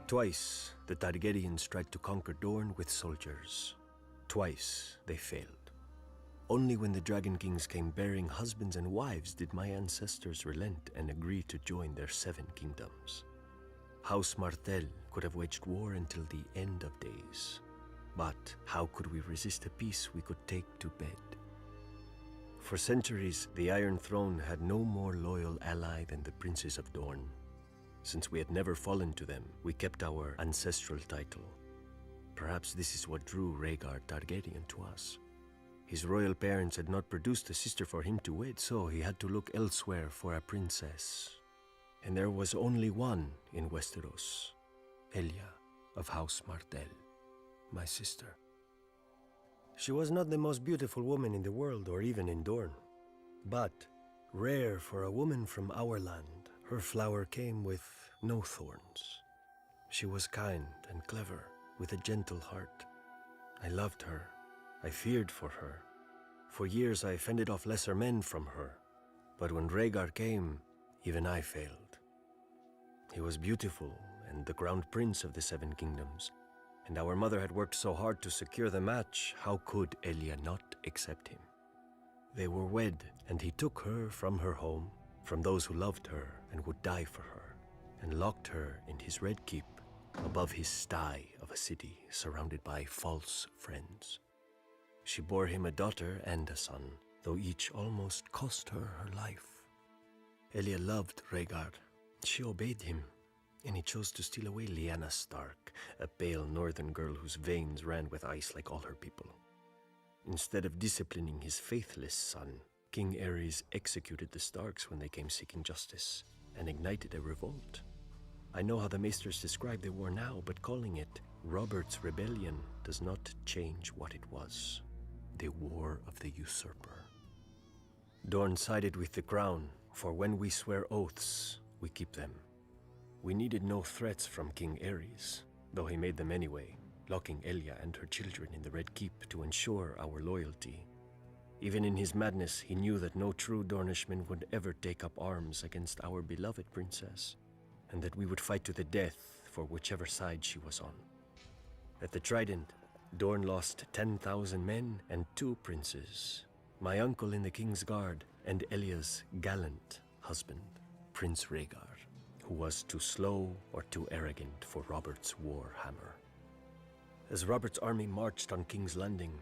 Twice, the Targaryens tried to conquer Dorne with soldiers. Twice, they failed. Only when the Dragon Kings came bearing husbands and wives did my ancestors relent and agree to join their 7 kingdoms. House Martell could have waged war until the end of days. But how could we resist a peace we could take to bed? For centuries, the Iron Throne had no more loyal ally than the princes of Dorne. Since we had never fallen to them, we kept our ancestral title. Perhaps this is what drew Rhaegar Targaryen to us. His royal parents had not produced a sister for him to wed, so he had to look elsewhere for a princess. And there was only one in Westeros, Elia of House Martell, my sister. She was not the most beautiful woman in the world or even in Dorne, but rare for a woman from our land. Her flower came with no thorns. She was kind and clever, with a gentle heart. I loved her. I feared for her. For years I fended off lesser men from her. But when Rhaegar came, even I failed. He was beautiful and the crowned prince of the 7 kingdoms. And our mother had worked so hard to secure the match, how could Elia not accept him? They were wed, and he took her from her home, from those who loved her and would die for her, and locked her in his red keep above his sty of a city surrounded by false friends. She bore him a daughter and a son, though each almost cost her her life. Elia loved Rhaegar. She obeyed him, and he chose to steal away Lyanna Stark, a pale northern girl whose veins ran with ice like all her people. Instead of disciplining his faithless son, King Aerys executed the Starks when they came seeking justice, and ignited a revolt. I know how the Maesters describe the war now, but calling it Robert's Rebellion does not change what it was. The War of the Usurper. Dorne sided with the crown, for when we swear oaths, we keep them. We needed no threats from King Aerys, though he made them anyway, locking Elia and her children in the Red Keep to ensure our loyalty. Even in his madness, he knew that no true Dornishman would ever take up arms against our beloved princess, and that we would fight to the death for whichever side she was on. At the Trident, Dorne lost 10,000 men and 2 princes, my uncle in the King's Guard and Elia's gallant husband, Prince Rhaegar, who was too slow or too arrogant for Robert's war hammer. As Robert's army marched on King's Landing,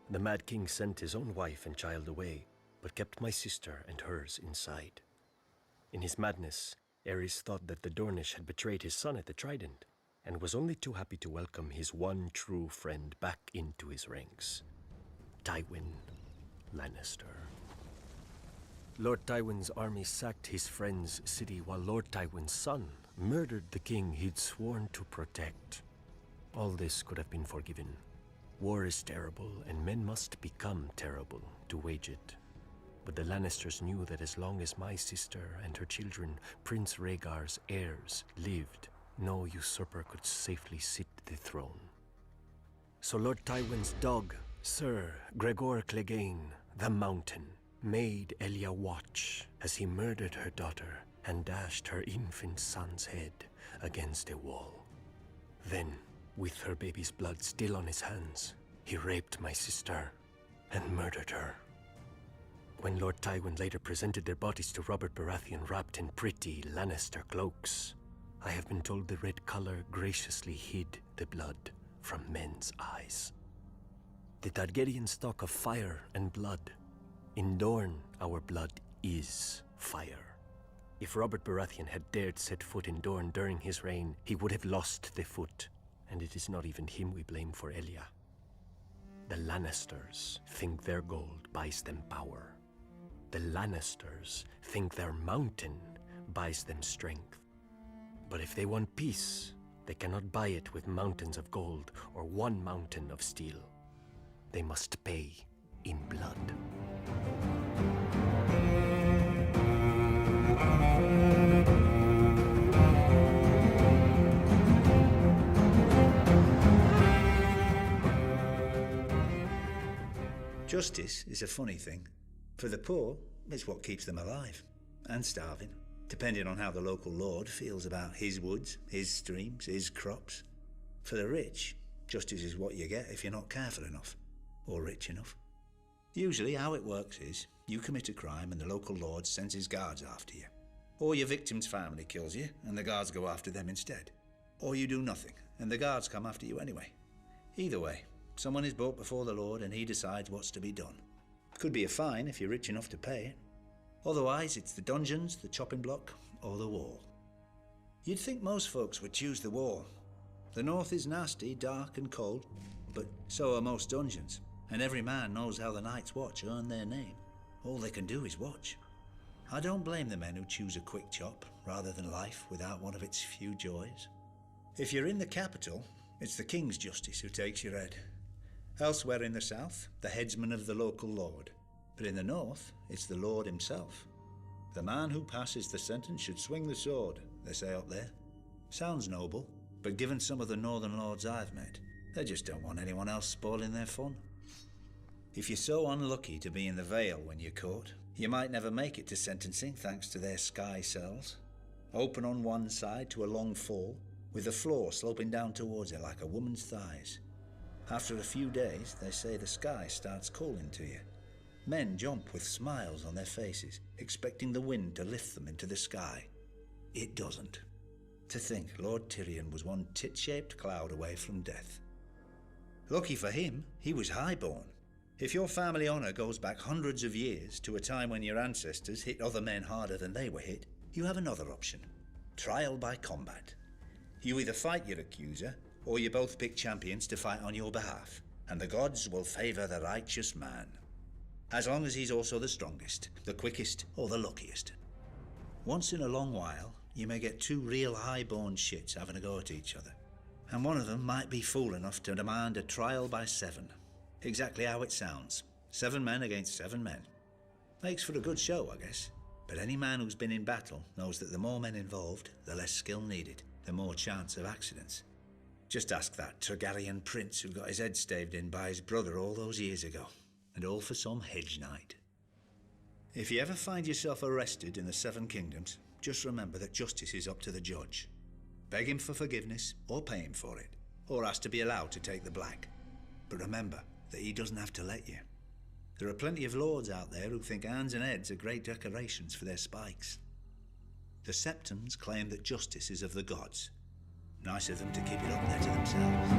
the Mad King sent his own wife and child away, but kept my sister and hers inside. In his madness, Aerys thought that the Dornish had betrayed his son at the Trident, and was only too happy to welcome his one true friend back into his ranks, Tywin Lannister. Lord Tywin's army sacked his friend's city while Lord Tywin's son murdered the king he'd sworn to protect. All this could have been forgiven. War is terrible, and men must become terrible to wage it. But the Lannisters knew that as long as my sister and her children, Prince Rhaegar's heirs, lived, no usurper could safely sit the throne. So Lord Tywin's dog, Sir Gregor Clegane, the Mountain, made Elia watch as he murdered her daughter and dashed her infant son's head against a wall. Then, with her baby's blood still on his hands, he raped my sister and murdered her. When Lord Tywin later presented their bodies to Robert Baratheon wrapped in pretty Lannister cloaks, I have been told the red color graciously hid the blood from men's eyes. The Targaryens talk of fire and blood. In Dorne, our blood is fire. If Robert Baratheon had dared set foot in Dorne during his reign, he would have lost the foot. And it is not even him we blame for Elia. The Lannisters think their gold buys them power. The Lannisters think their mountain buys them strength. But if they want peace, they cannot buy it with mountains of gold or one mountain of steel. They must pay in blood. Justice is a funny thing. For the poor, it's what keeps them alive and starving. depending on how the local lord feels about his woods, his streams, his crops. For the rich, justice is what you get if you're not careful enough, or rich enough. Usually how it works is, you commit a crime and the local lord sends his guards after you. Or your victim's family kills you and the guards go after them instead. Or you do nothing and the guards come after you anyway. Either way, someone is brought before the lord and he decides what's to be done. Could be a fine if you're rich enough to pay it. Otherwise, it's the dungeons, the chopping block, or the wall. You'd think most folks would choose the wall. The north is nasty, dark and cold, but so are most dungeons, and every man knows how the Night's Watch earn their name. All they can do is watch. I don't blame the men who choose a quick chop rather than life without one of its few joys. If you're in the capital, it's the king's justice who takes your head. Elsewhere in the south, the headsman of the local lord. But in the north, it's the lord himself. The man who passes the sentence should swing the sword, they say up there. Sounds noble, but given some of the northern lords I've met, they just don't want anyone else spoiling their fun. If you're so unlucky to be in the Vale when you're caught, you might never make it to sentencing thanks to their sky cells. Open on one side to a long fall, with the floor sloping down towards it like a woman's thighs. After a few days, they say the sky starts calling to you. Men jump with smiles on their faces, expecting the wind to lift them into the sky. It doesn't. To think Lord Tyrion was one tit-shaped cloud away from death. Lucky for him, he was highborn. If your family honour goes back hundreds of years to a time when your ancestors hit other men harder than they were hit, you have another option. Trial by combat. You either fight your accuser, or you both pick champions to fight on your behalf, and the gods will favour the righteous man. As long as he's also the strongest, the quickest, or the luckiest. Once in a long while, you may get two real high-born shits having a go at each other. And one of them might be fool enough to demand a trial by 7. Exactly how it sounds. 7 men against 7 men. Makes for a good show, I guess. But any man who's been in battle knows that the more men involved, the less skill needed, the more chance of accidents. Just ask that Targaryen prince who got his head staved in by his brother all those years ago. And all for some hedge knight. If you ever find yourself arrested in the 7 kingdoms, just remember that justice is up to the judge. Beg him for forgiveness, or pay him for it, or ask to be allowed to take the black. But remember that he doesn't have to let you. There are plenty of lords out there who think hands and heads are great decorations for their spikes. The Septons claim that justice is of the gods. Nice of them to keep it up there to themselves.